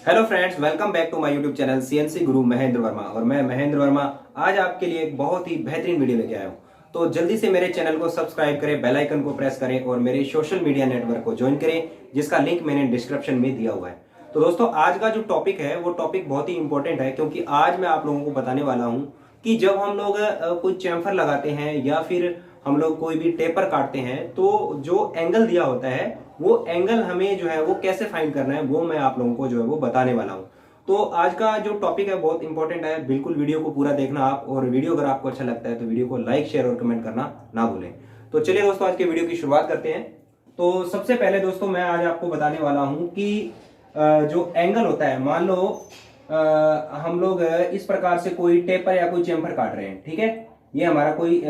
Hello friends, welcome back to my YouTube channel CNC Guru Mahendra Verma. और मैं महेंद्र वर्मा आज आपके लिए एक बहुत ही बेहतरीन वीडियो लेके आया हूँ। तो जल्दी से मेरे चैनल को सब्सक्राइब करें, बेल आइकन को प्रेस करें और मेरे सोशल मीडिया नेटवर्क को ज्वाइन करें, जिसका लिंक मैंने डिस्क्रिप्शन में दिया हुआ है। तो दोस्तों, आज का जो टॉपिक है वो टॉपिक बहुत ही इंपॉर्टेंट है, क्योंकि आज मैं आप लोगों को बताने वाला हूँ कि जब हम लोग कोई चैम्फर लगाते हैं या फिर हम लोग कोई भी टेपर काटते हैं तो जो एंगल दिया होता है वो एंगल हमें जो है वो कैसे फाइंड करना है, वो मैं आप लोगों को जो है वो बताने वाला हूँ। तो आज का जो टॉपिक है बहुत इंपॉर्टेंट है, बिल्कुल वीडियो को पूरा देखना आप। और वीडियो अगर आपको अच्छा लगता है तो वीडियो को लाइक, शेयर और कमेंट करना ना भूलें। तो चलिए दोस्तों, आज के वीडियो की शुरुआत करते हैं। तो सबसे पहले दोस्तों, मैं आज आपको बताने वाला हूं कि जो एंगल होता है, मान लो हम लोग इस प्रकार से कोई टेपर या कोई चेम्फर काट रहे हैं, ठीक है। ये हमारा कोई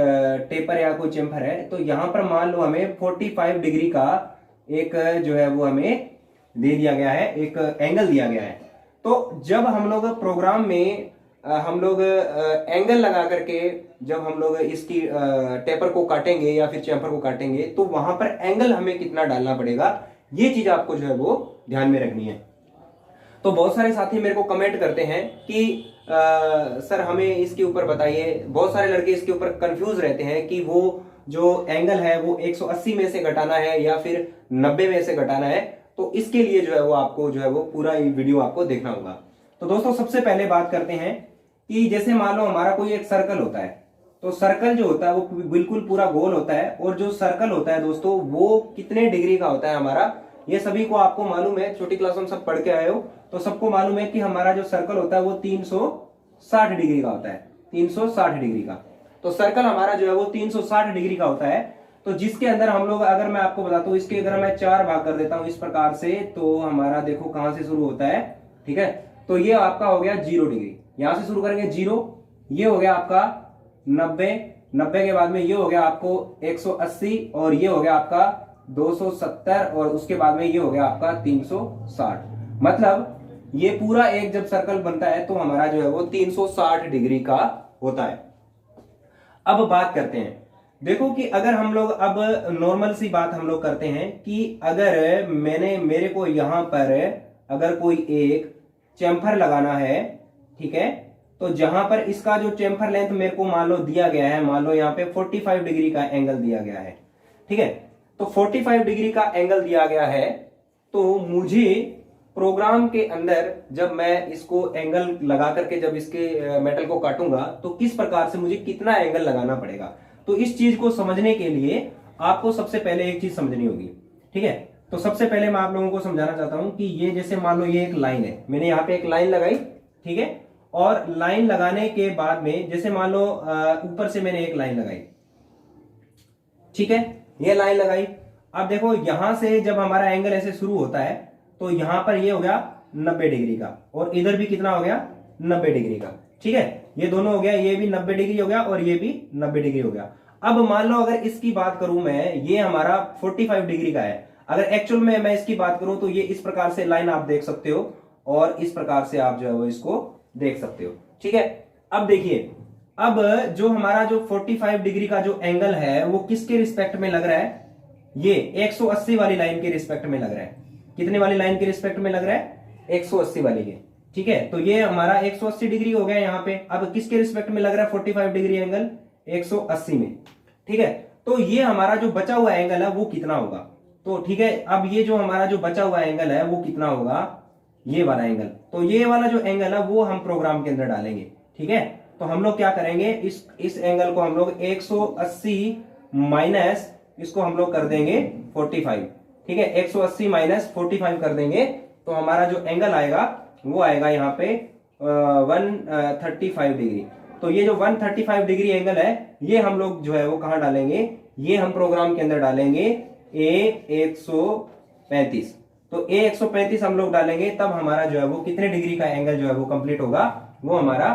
टेपर या कोई चेम्फर है। तो यहाँ पर मान लो हमें 45 डिग्री का एक जो है वो हमें दे दिया गया है, एक एंगल दिया गया है। तो जब हम लोग प्रोग्राम में हम लोग एंगल लगा करके जब हम लोग इसकी टेपर को काटेंगे या फिर चेम्फर को काटेंगे, तो वहां पर एंगल हमें कितना डालना पड़ेगा, ये चीज आपको जो है वो ध्यान में रखनी है। तो बहुत सारे साथी मेरे को कमेंट करते हैं कि सर हमें इसके ऊपर बताइए। बहुत सारे लड़के इसके ऊपर कंफ्यूज रहते हैं कि वो जो एंगल है वो 180 में से घटाना है या फिर 90 में से घटाना है। तो इसके लिए जो है वो आपको जो है वो पूरा ये वीडियो आपको देखना होगा। तो दोस्तों, सबसे पहले बात करते हैं कि जैसे मान लो हमारा कोई एक सर्कल होता है। तो सर्कल जो होता है वो बिल्कुल पूरा गोल होता है। और जो सर्कल होता है दोस्तों, वो कितने डिग्री का होता है हमारा, ये सभी को आपको मालूम है, छोटी क्लास में सब पढ़ के आए हो तो सबको मालूम है कि हमारा जो सर्कल होता है वो 360 डिग्री का होता है, 360 डिग्री का। तो सर्कल हमारा जो है वो 360 डिग्री का होता है। तो जिसके अंदर हम लोग, अगर मैं आपको बताता हूँ, इसके अगर मैं 4 भाग कर देता हूं इस प्रकार से, तो हमारा देखो कहां से शुरू होता है, ठीक है। तो ये आपका हो गया 0 डिग्री, यहां से शुरू करेंगे 0, ये हो गया आपका 90, 90 के बाद में ये हो गया आपको 180 और ये हो गया आपका 270 और उसके बाद में ये हो गया आपका 360। मतलब ये पूरा एक जब सर्कल बनता है तो हमारा जो है वो 360 डिग्री का होता है। अब बात करते हैं, देखो कि अगर हम लोग अब नॉर्मल सी बात हम लोग करते हैं कि अगर मेरे को यहां पर अगर कोई एक चेम्फर लगाना है, ठीक है। तो जहां पर इसका जो चेम्फर लेंथ मेरे को मान लो दिया गया है, मान लो यहाँ पे 45 डिग्री का एंगल दिया गया है, ठीक है। तो 45 डिग्री का एंगल दिया गया है। तो मुझे प्रोग्राम के अंदर जब मैं इसको एंगल लगा करके जब इसके मेटल को काटूंगा तो किस प्रकार से मुझे कितना एंगल लगाना पड़ेगा। तो इस चीज को समझने के लिए आपको सबसे पहले एक चीज समझनी होगी, ठीक है। तो सबसे पहले मैं आप लोगों को समझाना चाहता हूं कि ये जैसे मान लो ये एक लाइन है, मैंने यहाँ पे एक लाइन लगाई, ठीक है। और लाइन लगाने के बाद में जैसे मान लो ऊपर से मैंने एक लाइन लगाई, ठीक है, ये लाइन लगाई। अब देखो यहां से जब हमारा एंगल ऐसे शुरू होता है तो यहां पर ये हो गया 90 डिग्री का और इधर भी कितना हो गया 90 डिग्री का, ठीक है। ये दोनों हो गया, ये भी 90 डिग्री हो गया और ये भी 90 डिग्री हो गया। अब मान लो अगर इसकी बात करूं मैं, ये हमारा 45 डिग्री का है। अगर एक्चुअल में मैं इसकी बात करूं तो ये इस प्रकार से लाइन आप देख सकते हो और इस प्रकार से आप जो है वो इसको देख सकते हो, ठीक है। अब देखिए, अब जो हमारा जो 45 डिग्री का जो एंगल है वो किसके रिस्पेक्ट में लग रहा है, ये 180 वाली लाइन के रिस्पेक्ट में लग रहा है। कितने वाली लाइन के रिस्पेक्ट में लग रहा है, 180 वाली के, ठीक है। तो ये हमारा 180 डिग्री हो गया यहाँ पे। अब किसके रिस्पेक्ट में लग रहा है 45 डिग्री एंगल, 180 में, ठीक है। तो ये हमारा जो बचा हुआ एंगल है वो कितना होगा, तो ठीक है। अब ये जो हमारा जो बचा हुआ एंगल है वो कितना होगा, ये वाला एंगल। तो ये वाला जो एंगल है वो हम प्रोग्राम के अंदर डालेंगे, ठीक है। तो हम लोग क्या करेंगे, इस एंगल को हम लोग 180 माइनस इसको हम लोग कर देंगे 45, ठीक है। 180 माइनस 45 कर देंगे तो हमारा जो एंगल आएगा वो आएगा यहाँ पे 135 डिग्री। तो ये जो 135 डिग्री एंगल है ये हम लोग जो है वो कहां डालेंगे, ये हम प्रोग्राम के अंदर डालेंगे A135। तो A135 हम लोग डालेंगे, तब हमारा जो है वो कितने डिग्री का एंगल जो है वो कंप्लीट होगा, वो हमारा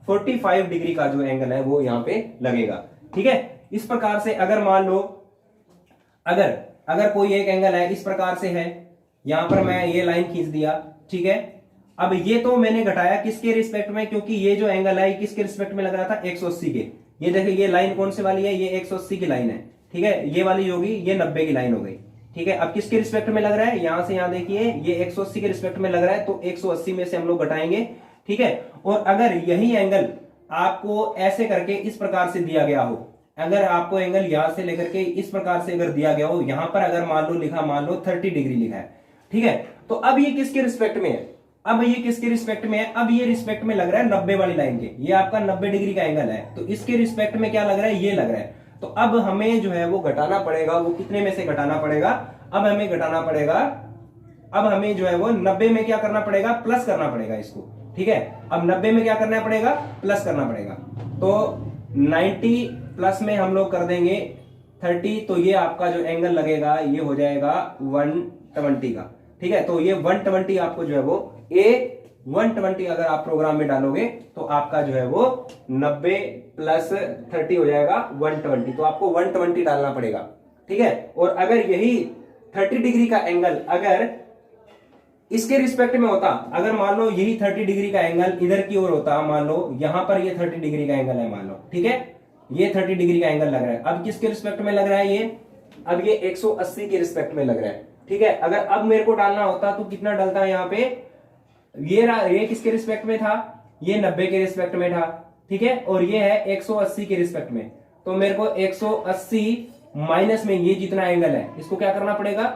45 डिग्री का जो एंगल है वो यहाँ पे लगेगा, ठीक है। इस प्रकार से अगर मान लो अगर कोई एक एंगल है इस प्रकार से है, यहां पर मैं ये लाइन खींच दिया, ठीक है। अब ये तो मैंने घटाया किसके रिस्पेक्ट में, क्योंकि ये जो एंगल है किसके रिस्पेक्ट में लग रहा था, 180 के। ये देखिए ये लाइन कौन सी वाली है, ये 180 की लाइन है, ठीक है। ये वाली होगी, ये 90 की लाइन हो गई, ठीक है, अब किसके रिस्पेक्ट में लग रहा है, यहां से यहां देखिए ये 180 के रिस्पेक्ट में लग रहा है, तो 180 में से हम लोग घटाएंगे। ठीक है, और अगर यही एंगल आपको ऐसे करके इस प्रकार से दिया गया हो, अगर आपको एंगल यहां से लेकर के इस प्रकार से अगर दिया गया हो, यहां पर अगर मान लो लिखा, मान लो 30 डिग्री लिखा है, ठीक है, तो अब ये किसके रिस्पेक्ट में है, अब ये किसके रिस्पेक्ट में है, अब ये रिस्पेक्ट में लग रहा है 90 वाली लाइन के, ये आपका 90 डिग्री का एंगल है, तो इसके रिस्पेक्ट में क्या लग रहा है, ये लग रहा है। तो अब हमें जो है वो घटाना पड़ेगा, वो कितने में से घटाना पड़ेगा, अब हमें घटाना पड़ेगा, अब हमें जो है वो 90 में क्या करना पड़ेगा, प्लस करना पड़ेगा इसको। ठीक है, अब 90 में क्या करना पड़ेगा, प्लस करना पड़ेगा, तो 90 प्लस में हम लोग कर देंगे 30, तो ये आपका जो एंगल लगेगा ये हो जाएगा 120 का। ठीक है, तो ये 120 आपको जो है वो 120 अगर आप प्रोग्राम में डालोगे तो आपका जो है वो 90 प्लस 30 हो जाएगा 120, तो आपको 120 डालना पड़ेगा। ठीक है, और अगर यही 30 डिग्री का एंगल अगर इसके रिस्पेक्ट में होता, अगर मान लो यही 30 डिग्री का एंगल इधर की ओर होता, मान लो यहां पर ये 30 डिग्री का एंगल है, मान लो, ठीक है, ये 30 डिग्री का एंगल लग रहा है, अब किसके रिस्पेक्ट में लग रहा है ये, अब ये 180 के रिस्पेक्ट में लग रहा है। ठीक है, अगर अब मेरे को डालना होता तो कितना डलता है यहाँ पे, ये किसके रिस्पेक्ट में था, ये 90 के रिस्पेक्ट में था। ठीक है, और ये है 180 के रिस्पेक्ट में, तो मेरे को 180 माइनस में ये जितना एंगल है इसको क्या करना पड़ेगा,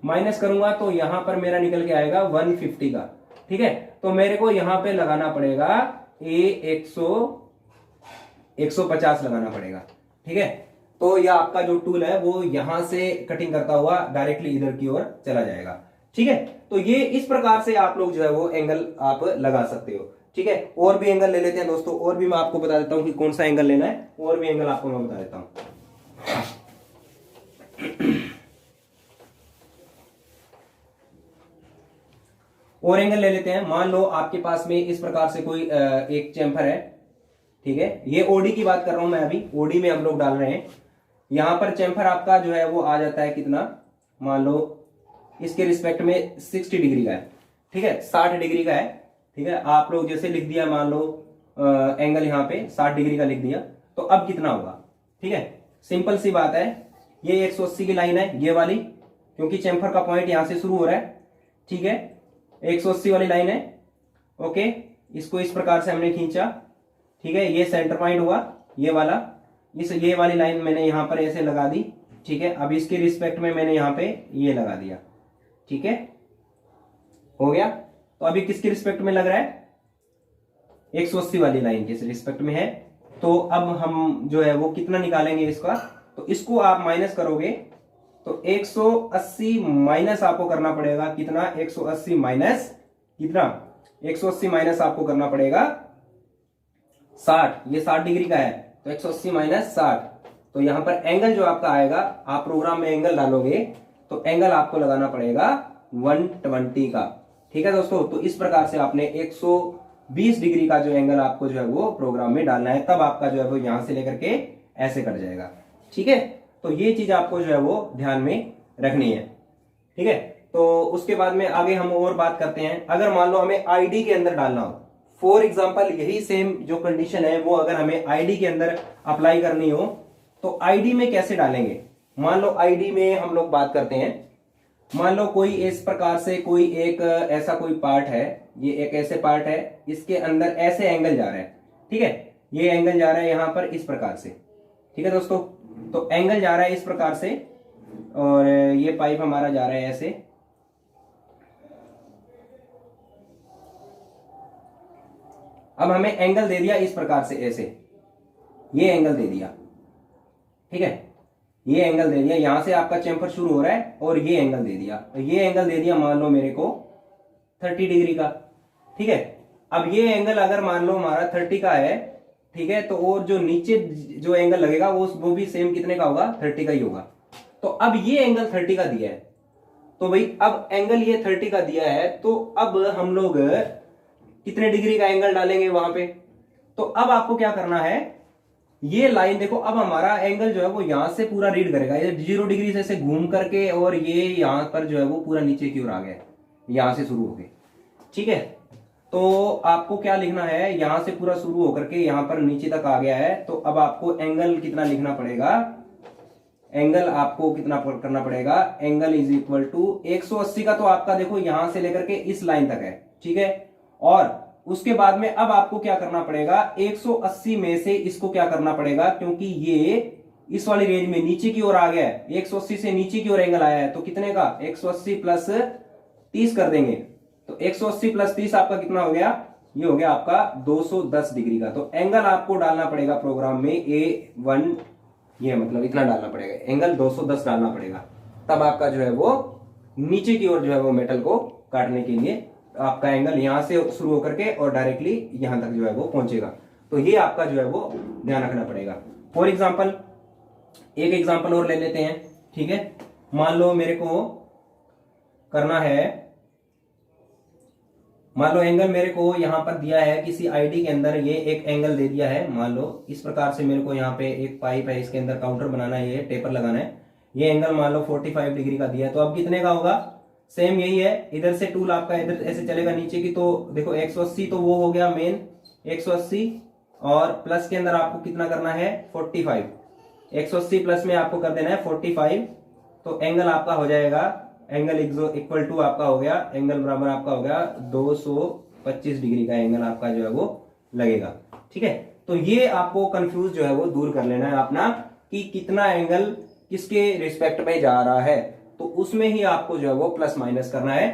माइनस करूंगा तो यहां पर मेरा निकल के आएगा 150 का। ठीक है, तो मेरे को यहां पे लगाना पड़ेगा 150 लगाना पड़ेगा। ठीक है, तो यह आपका जो टूल है वो यहां से कटिंग करता हुआ डायरेक्टली इधर की ओर चला जाएगा। ठीक है, तो ये इस प्रकार से आप लोग जो है वो एंगल आप लगा सकते हो। ठीक है, और भी एंगल ले लेते हैं दोस्तों, और भी मैं आपको बता देता हूं कि कौन सा एंगल लेना है, और भी एंगल आपको मैं बता देता हूं। और एंगल ले लेते हैं, मान लो आपके पास में इस प्रकार से कोई एक चैम्फर है। ठीक है, ये ओडी की बात कर रहा हूं मैं, अभी ओडी में हम लोग डाल रहे हैं। यहां पर चैम्फर आपका जो है वो आ जाता है कितना, मान लो इसके रिस्पेक्ट में 60 डिग्री का है। ठीक है, 60 डिग्री का है। ठीक है, आप लोग जैसे लिख दिया, मान लो एंगल यहाँ पे 60 डिग्री का लिख दिया, तो अब कितना होगा। ठीक है, सिंपल सी बात है, ये 180 की लाइन है ये वाली, क्योंकि चैम्फर का पॉइंट यहां से शुरू हो रहा है। ठीक है, 180 वाली लाइन है। ओके, इसको इस प्रकार से हमने खींचा। ठीक है, ये सेंटर पॉइंट हुआ ये वाला, ये वाली लाइन मैंने यहां पर ऐसे लगा दी। ठीक है, अब इसके रिस्पेक्ट में मैंने यहां पे ये लगा दिया। ठीक है, हो गया। तो अभी किसके रिस्पेक्ट में लग रहा है, 180 वाली लाइन के रिस्पेक्ट में है। तो अब हम जो है वो कितना निकालेंगे इसका, तो इसको आप माइनस करोगे तो 180 माइनस आपको करना पड़ेगा कितना, 180 माइनस कितना, 180 माइनस आपको करना पड़ेगा 60, ये 60 डिग्री का है, तो 180 माइनस 60, तो यहां पर एंगल जो आपका आएगा, आप प्रोग्राम में एंगल डालोगे तो एंगल आपको लगाना पड़ेगा 120 का। ठीक है दोस्तों, तो इस प्रकार से आपने 120 डिग्री का जो एंगल आपको जो है वो प्रोग्राम में डालना है, तब आपका जो है वो यहां से लेकर के ऐसे कट जाएगा। ठीक है, तो ये चीज आपको जो है वो ध्यान में रखनी है। ठीक है, तो उसके बाद में आगे हम और बात करते हैं। अगर मान लो हमें आईडी के अंदर डालना हो, फॉर एग्जांपल यही सेम जो कंडीशन है वो अगर हमें आईडी के अंदर अप्लाई करनी हो, तो आईडी में कैसे डालेंगे। मान लो आईडी में हम लोग बात करते हैं, मान लो कोई इस प्रकार से कोई एक ऐसा कोई पार्ट है, ये एक ऐसे पार्ट है, इसके अंदर ऐसे एंगल जा रहा है। ठीक है, ये एंगल जा रहा है यहां पर इस प्रकार से। ठीक है दोस्तों, तो एंगल जा रहा है इस प्रकार से, और ये पाइप हमारा जा रहा है ऐसे। अब हमें एंगल दे दिया इस प्रकार से ऐसे, ये एंगल दे दिया। ठीक है, ये एंगल दे दिया, यहां से आपका चैम्फर शुरू हो रहा है, और ये एंगल दे दिया, तो ये एंगल दे दिया मान लो मेरे को 30 डिग्री का। ठीक है, अब ये एंगल अगर मान लो हमारा 30 का है, ठीक है, तो और जो नीचे जो एंगल लगेगा वो भी सेम कितने का होगा, 30 का ही होगा। तो अब ये एंगल 30 का दिया है, तो भाई अब एंगल ये 30 का दिया है, तो अब हम लोग कितने डिग्री का एंगल डालेंगे वहां पे। तो अब आपको क्या करना है, ये लाइन देखो, अब हमारा एंगल जो है वो यहां से पूरा रीड करेगा, ये 0 डिग्री से घूम करके, और ये यहां पर जो है वो पूरा नीचे की ओर आ गया, यहां से शुरू हो गए। ठीक है, तो आपको क्या लिखना है, यहां से पूरा शुरू होकर के यहां पर नीचे तक आ गया है, तो अब आपको एंगल कितना लिखना पड़ेगा, एंगल आपको कितना करना पड़ेगा, एंगल इज इक्वल टू 180 का तो आपका देखो यहां से लेकर के इस लाइन तक है, ठीक है। और उसके बाद में अब आपको क्या करना पड़ेगा, 180 में से इसको क्या करना पड़ेगा, क्योंकि ये इस वाली रेंज में नीचे की ओर आ गया है, 180 से नीचे की ओर एंगल आया है, तो कितने का 180 प्लस 30 कर देंगे, तो 180 प्लस 30 आपका कितना हो गया, ये हो गया आपका 210 डिग्री का। तो एंगल आपको डालना पड़ेगा प्रोग्राम में A1, ये मतलब इतना डालना पड़ेगा, एंगल 210 डालना पड़ेगा, तब आपका जो है वो नीचे की ओर जो है वो मेटल को काटने के लिए आपका एंगल यहां से शुरू होकर के और डायरेक्टली यहां तक जो है वो पहुंचेगा। तो ये आपका जो है वो ध्यान रखना पड़ेगा। फॉर एग्जाम्पल एक एग्जाम्पल और ले लेते हैं, ठीक है। मान लो मेरे को करना है, मान लो एंगल मेरे को यहां पर दिया है किसी आईडी के अंदर, ये एक एंगल दे दिया है, मान लो इस प्रकार से मेरे को यहाँ पे एक पाइप है, इसके अंदर काउंटर बनाना है, ये टेपर लगाना है, ये एंगल मान लो 45 डिग्री का दिया है। तो अब कितने का होगा, सेम यही है, इधर से टूल आपका इधर ऐसे चलेगा नीचे की, तो देखो 180 तो वो हो गया मेन 180, और प्लस के अंदर आपको कितना करना है 45, 180 प्लस में आपको कर देना है 45, तो एंगल आपका हो जाएगा, एंगल इक्वल टू आपका हो गया, एंगल बराबर आपका हो गया 225 डिग्री का एंगल आपका जो है वो लगेगा, ठीक है। तो ये आपको कंफ्यूज जो है वो दूर कर लेना है अपना, कि कितना एंगल किसके रिस्पेक्ट में जा रहा है, तो उसमें ही आपको जो है वो प्लस माइनस करना है।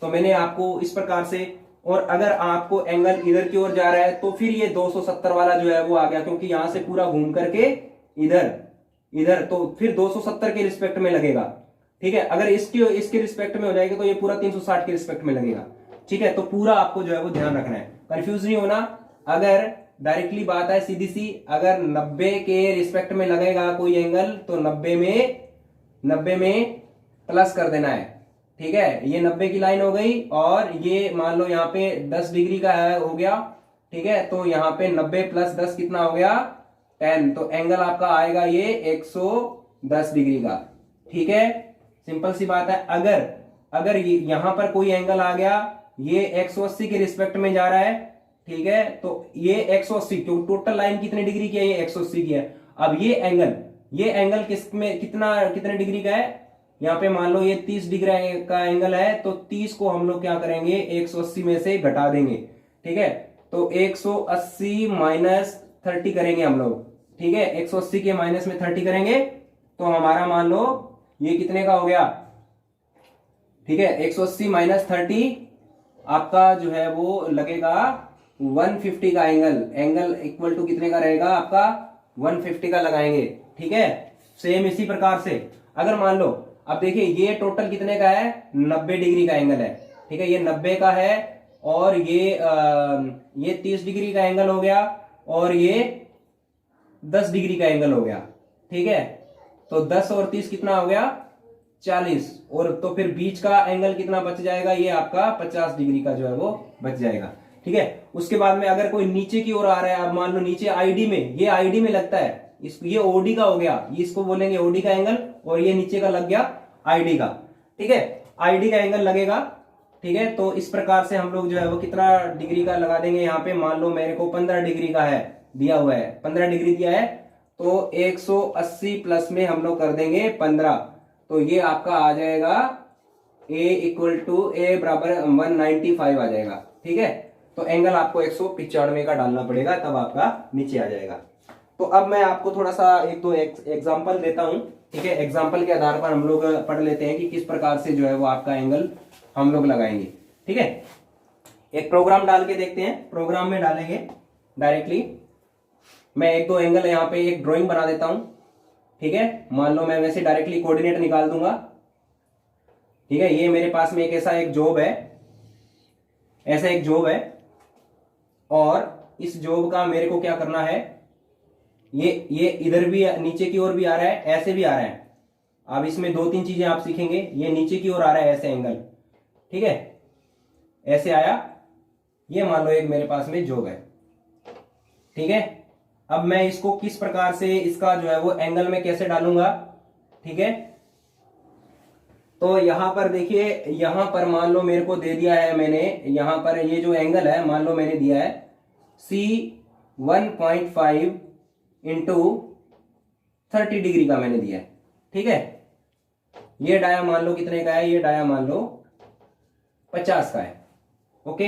तो मैंने आपको इस प्रकार से, और अगर आपको एंगल इधर की ओर जा रहा है तो फिर ये 270 वाला जो है वो आ गया, क्योंकि यहां से पूरा घूम करके इधर तो फिर 270 के रिस्पेक्ट में लगेगा, ठीक है। अगर इसके रिस्पेक्ट में हो जाएगा तो ये पूरा 360 के रिस्पेक्ट में लगेगा, ठीक है। तो पूरा आपको जो है वो ध्यान रखना है, कंफ्यूज नहीं होना। अगर डायरेक्टली बात है सीधी सी, अगर 90 के रिस्पेक्ट में लगेगा कोई एंगल तो 90 में प्लस कर देना है, ठीक है। ये 90 की लाइन हो गई, और ये मान लो यहाँ पे 10 डिग्री का है हो गया, ठीक है। तो यहाँ पे 90 प्लस 10 कितना हो गया 10, तो एंगल आपका आएगा ये 110 डिग्री का, ठीक है। सिंपल सी बात है। अगर यहां पर कोई एंगल आ गया, ये 180 के रिस्पेक्ट में जा रहा है, ठीक है, तो ये 180, टोटल लाइन कितने डिग्री की है, ये 180 की है। अब ये एंगल कितने डिग्री का है, यहाँ पे मान लो ये 30 डिग्री का एंगल है, तो 30 को हम लोग क्या करेंगे 180 में से घटा देंगे, ठीक है। तो 180 माइनस 30 करेंगे हम लोग, ठीक है। 180 के माइनस में 30 करेंगे तो हमारा मान लो ये कितने का हो गया, ठीक है। 180 माइनस 30 आपका जो है वो लगेगा 150 का एंगल इक्वल टू कितने का रहेगा आपका 150 का लगाएंगे, ठीक है। सेम इसी प्रकार से अगर मान लो, अब देखिए ये टोटल कितने का है 90 डिग्री का एंगल है, ठीक है। ये 90 का है, और ये 30 डिग्री का एंगल हो गया, और ये 10 डिग्री का एंगल हो गया, ठीक है। तो 10 और 30 कितना हो गया 40, और तो फिर बीच का एंगल कितना बच जाएगा, ये आपका 50 डिग्री का जो है वो बच जाएगा, ठीक है। उसके बाद में अगर कोई नीचे की ओर आ रहा है, अब मान लो नीचे आईडी में, ये आईडी में लगता है, ये ओडी का हो गया, ये इसको बोलेंगे ओडी का एंगल, और ये नीचे का लग गया आईडी का, ठीक है। आईडी का एंगल लगेगा, ठीक है। तो इस प्रकार से हम लोग जो है वो कितना डिग्री का लगा देंगे, यहाँ पे मान लो मेरे को 15 डिग्री का है दिया हुआ है, 15 डिग्री दिया है, तो 180 प्लस में हम लोग कर देंगे 15, तो ये आपका आ जाएगा A बराबर 195 आ जाएगा, ठीक है। तो एंगल आपको 195 का डालना पड़ेगा, तब आपका नीचे आ जाएगा। तो अब मैं आपको थोड़ा सा एक दो एग्जाम्पल देता हूं, ठीक है। एग्जाम्पल के आधार पर हम लोग पढ़ लेते हैं कि किस प्रकार से जो है वो आपका एंगल हम लोग लगाएंगे, ठीक है। एक प्रोग्राम डाल के देखते हैं, प्रोग्राम में डालेंगे डायरेक्टली। मैं एक दो एंगल यहाँ पे एक ड्राइंग बना देता हूं, ठीक है। मान लो मैं वैसे डायरेक्टली कोऑर्डिनेट निकाल दूंगा, ठीक है। ये मेरे पास में एक ऐसा एक जॉब है, और इस जॉब का मेरे को क्या करना है, ये इधर भी नीचे की ओर भी आ रहा है, ऐसे भी आ रहा है। अब इसमें दो तीन चीजें आप सीखेंगे, ये नीचे की ओर आ रहा है ऐसे एंगल, ठीक है, ऐसे आया, ये मान लो एक मेरे पास में जॉब है, ठीक है। अब मैं इसको किस प्रकार से इसका जो है वो एंगल में कैसे डालूंगा, ठीक है। तो यहां पर देखिए, यहां पर मान लो मेरे को दे दिया है मैंने, यहां पर ये जो एंगल है मान लो मैंने दिया है C 1.5 इंटू 30 डिग्री का मैंने दिया है, ठीक है। ये डाया मान लो कितने का है, ये डाया मान लो 50 का है। ओके,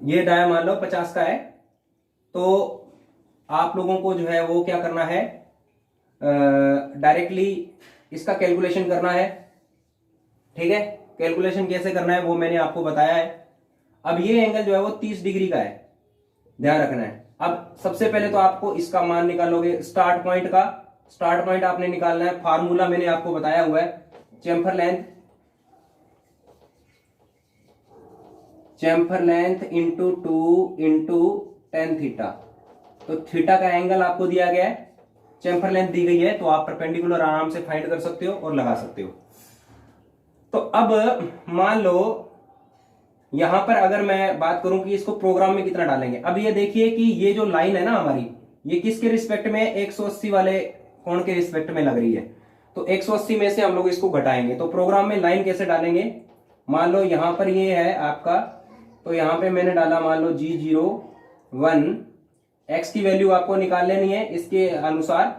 ये डाया मान लो 50 का है। तो आप लोगों को जो है वो क्या करना है, डायरेक्टली इसका कैलकुलेशन करना है। ठीक है, कैलकुलेशन कैसे करना है वो मैंने आपको बताया है। अब ये एंगल जो है वो 30 डिग्री का है, ध्यान रखना है। अब सबसे पहले तो आपको इसका मान निकालोगे स्टार्ट पॉइंट का। स्टार्ट पॉइंट आपने निकालना है, फार्मूला मैंने आपको बताया हुआ है, chamfer length into 2 into tan theta. तो थीटा का एंगल आपको दिया गया है, चैम्फर लेंथ दी गई है, तो आप परपेंडिकुलर आराम से फाइंड कर सकते हो और लगा सकते हो। तो अब मान लो यहां पर अगर मैं बात करूं कि इसको प्रोग्राम में कितना डालेंगे। अब ये देखिए कि ये जो लाइन है ना हमारी, ये किसके रिस्पेक्ट में, 180 वाले कोण के रिस्पेक्ट में लग रही है। तो 180 में से हम लोग इसको घटाएंगे। तो प्रोग्राम में लाइन कैसे डालेंगे, मान लो यहां पर ये है आपका, तो यहां पे मैंने डाला मान लो G01, x की वैल्यू आपको निकाल लेनी है इसके अनुसार।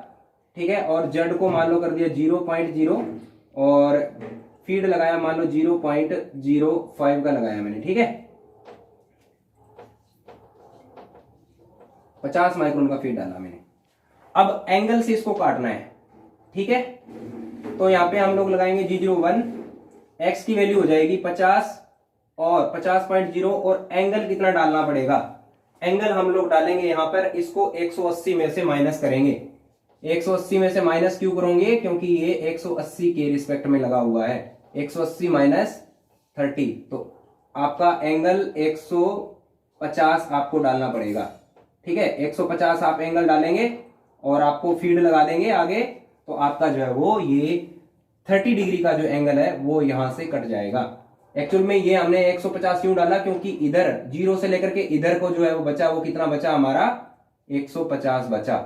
ठीक है, और z को मान लो कर दिया 0.0 और फीड लगाया मान लो 0.05 का लगाया मैंने। ठीक है, 50 माइक्रोन का फीड डाला मैंने। अब एंगल से इसको काटना है। ठीक है, तो यहां पे हम लोग लगाएंगे G01, x की वैल्यू हो जाएगी 50 और 50.0 और एंगल कितना डालना पड़ेगा, एंगल हम लोग डालेंगे यहां पर, इसको 180 में से माइनस करेंगे। 180 में से माइनस क्यों करोगे, क्योंकि ये 180 के रिस्पेक्ट में लगा हुआ है। 180 माइनस 30, तो आपका एंगल 150 आपको डालना पड़ेगा। ठीक है, 150 आप एंगल डालेंगे और आपको फीड लगा देंगे आगे, तो आपका जो है वो ये 30 डिग्री का जो एंगल है वो यहां से कट जाएगा। एक्चुअल में ये हमने 150 क्यों डाला, क्योंकि इधर 0 से लेकर के इधर को जो है वो बचा, वो कितना बचा हमारा 150 बचा।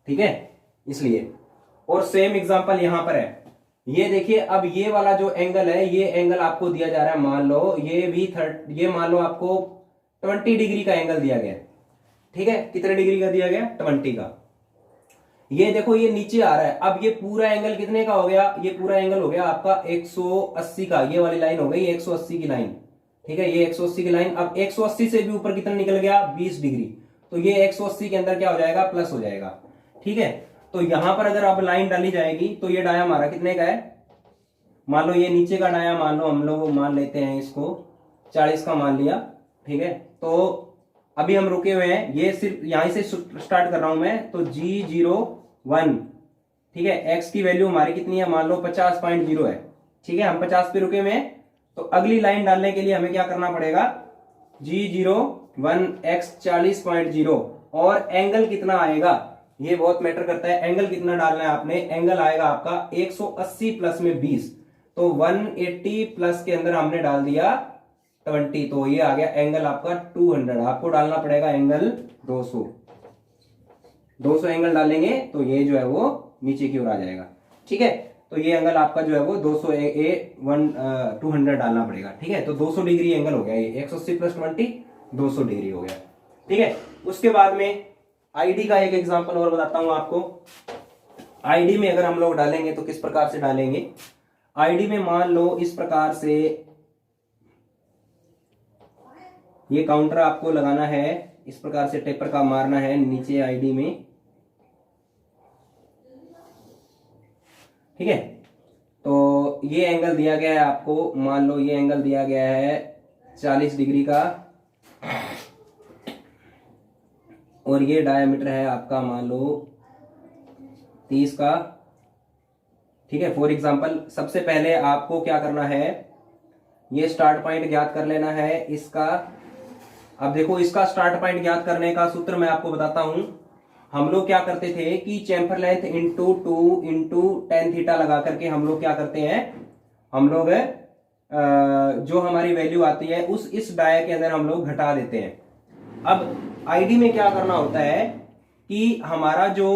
ठीक है, इसलिए। और सेम एग्जांपल यहां पर है, ये देखिए। अब ये वाला जो एंगल है, ये एंगल आपको दिया जा रहा है, मान लो ये भी ये मान लो आपको 20 डिग्री का एंगल दिया गया। ठीक है, कितने डिग्री का दिया गया, 20 का। ये देखो ये नीचे आ रहा है। अब ये पूरा एंगल कितने का हो गया, ये पूरा एंगल हो गया आपका 180 का। ये वाली लाइन हो गई 180 की लाइन। ठीक है, ये 180 की लाइन। अब 180 से भी ऊपर कितना निकल गया, 20 डिग्री। तो ये 180 के अंदर क्या हो जाएगा, प्लस हो जाएगा। ठीक है, तो यहां पर अगर अब लाइन डाली जाएगी तो ये डाया हमारा कितने का है, मान लो ये नीचे का डाया मान लो हम लोग मान लेते हैं इसको 40 का मान लिया। ठीक है, तो अभी हम रुके हुए हैं, ये सिर्फ यहां से स्टार्ट कर रहा हूं मैं। तो G01, ठीक है, x की वैल्यू हमारी कितनी है, मान लो 50.0 है। ठीक है, हम 50 पे रुके हुए हैं। तो अगली लाइन डालने के लिए हमें क्या करना पड़ेगा, G01 x 40.0 और एंगल कितना आएगा, ये बहुत मैटर करता है। एंगल कितना डालना है आपने, एंगल आएगा आपका 180 प्लस में 20, तो 180 प्लस के अंदर हमने डाल दिया 20, तो ये आ गया एंगल आपका 200। आपको डालना पड़ेगा एंगल 200 एंगल डालेंगे तो ये जो है वो नीचे की ओर आ जाएगा। ठीक है, तो ये एंगल आपका जो है वो 200 डालना पड़ेगा। ठीक है, तो 200 डिग्री एंगल हो गया, ये 180 प्लस 20 200 डिग्री हो गया। ठीक है, उसके बाद में आईडी का एक एग्जांपल और बताता हूं आपको। आईडी में अगर हम लोग डालेंगे तो किस प्रकार से डालेंगे, आईडी में मान लो इस प्रकार से ये काउंटर आपको लगाना है, इस प्रकार से टेपर का मारना है नीचे आईडी में। ठीक है, तो ये एंगल दिया गया है आपको, मान लो ये एंगल दिया गया है 40 डिग्री का और ये डायामीटर है आपका मान लो 30 का। ठीक है, फॉर एग्जांपल सबसे पहले आपको क्या करना है, ये स्टार्ट पॉइंट ज्ञात कर लेना है इसका। अब देखो इसका स्टार्ट पॉइंट ज्ञात करने का सूत्र मैं आपको बताता हूं। हम लोग क्या करते थे कि chamfer length into 2 into tan theta लगा करके हम लोग क्या करते हैं, हम लोग जो हमारी वैल्यू आती है उस इस डाया के अंदर हम लोग घटा देते हैं। अब आईडी में क्या करना होता है कि हमारा जो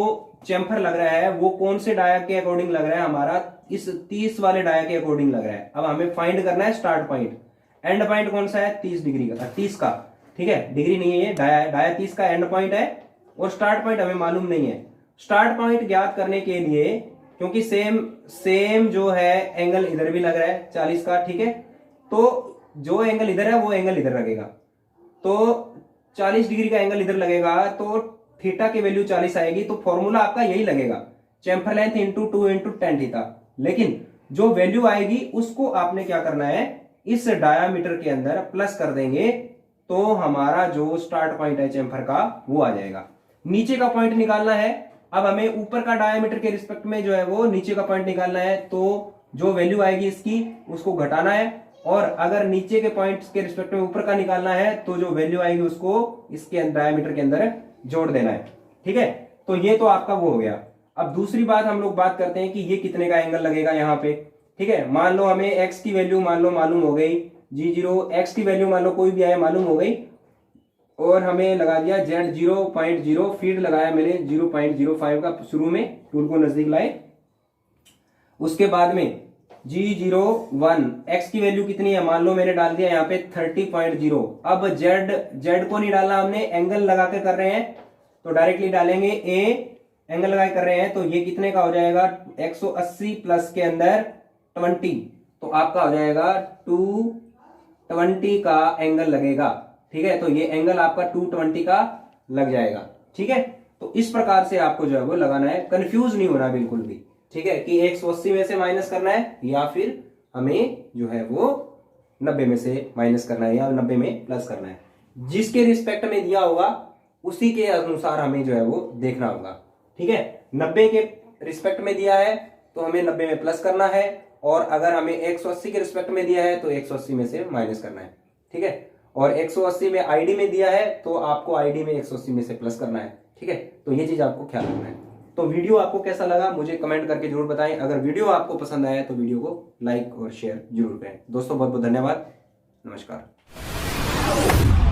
चैम्फर लग रहा है वो कौन से डाया के अकॉर्डिंग लग रहा है, हमारा इस 30 वाले डाया के अकॉर्डिंग लग रहा है। अब हमें फाइंड करना है स्टार्ट पॉइंट। एंड पॉइंट कौन सा है, 30 डिग्री का, 30 का। ठीक है, डिग्री नहीं है ये, डाया 30 का एंड पॉइंट है और स्टार्ट पॉइंट हमें मालूम नहीं है। स्टार्ट पॉइंट ज्ञात करने के लिए, क्योंकि सेम जो है एंगल इधर भी लग रहा है 40 का, ठीक है, तो जो एंगल इधर है वो एंगल इधर लगेगा, तो 40 डिग्री का एंगल इधर लगेगा, तो थीटा की वैल्यू 40 आएगी, तो फॉर्मूला आपका यही लगेगा, chamfer length into 2 into tan theta. लेकिन जो वैल्यू आएगी उसको आपने क्या करना है, इस डायामीटर के अंदर प्लस कर देंगे, तो हमारा जो स्टार्ट पॉइंट है चैम्फर का वो आ जाएगा। नीचे का पॉइंट निकालना है, अब हमें ऊपर का डायामीटर के रिस्पेक्ट में जो है वो नीचे का पॉइंट निकालना है, तो जो वैल्यू आएगी इसकी उसको घटाना है, और अगर नीचे के पॉइंट के रिस्पेक्ट में ऊपर का निकालना है तो जो वैल्यू आएगी उसको इसके डायामीटर के अंदर जोड़ देना है, ठीक है। तो ये तो आपका वो हो गया। अब दूसरी बात हम लोग बात करते हैं कि ये कितने का एंगल लगेगा यहाँ पे, ठीक है। मान लो हमें x की वैल्यू मान लो मालूम हो गई, g0 x की वैल्यू मान लो कोई भी आए मालूम हो गई, और हमें लगा दिया z 0.0, फीड लगाया मैंने 0.05 का, शुरू में टूल को नजदीक लाए। उसके बाद में g01 x की वैल्यू कितनी है, मान लो मैंने डाल दिया यहाँ पे 30.0। अब z को नहीं डालना हमने, एंगल लगा के कर रहे हैं तो डायरेक्टली डालेंगे a, एंगल लगा कर रहे हैं, तो ये कितने का हो जाएगा 180 प्लस के अंदर 20, तो आपका हो जाएगा 220 का एंगल लगेगा, ठीक है। तो ये एंगल आपका 220 का लग जाएगा, ठीक है। तो इस प्रकार से आपको जो है वो लगाना है, कंफ्यूज नहीं होना बिल्कुल भी, ठीक है, कि 180 में से माइनस करना है या फिर हमें जो है वो 90 में से माइनस करना है या 90 में प्लस करना है। जिसके रिस्पेक्ट में दिया होगा उसी के अनुसार हमें जो है वो देखना होगा, ठीक है। 90 के रिस्पेक्ट में दिया है तो हमें 90 में प्लस करना है, और अगर हमें 180 के रिस्पेक्ट में दिया है तो 180 में से माइनस करना है, ठीक है। और 180 में आईडी में दिया है तो आपको आईडी में 180 में से प्लस करना है, ठीक है। तो ये चीज आपको ख्याल रखना है। तो वीडियो आपको कैसा लगा मुझे कमेंट करके जरूर बताएं। अगर वीडियो आपको पसंद आया तो वीडियो को लाइक और शेयर जरूर करें। दोस्तों बहुत बहुत धन्यवाद, नमस्कार।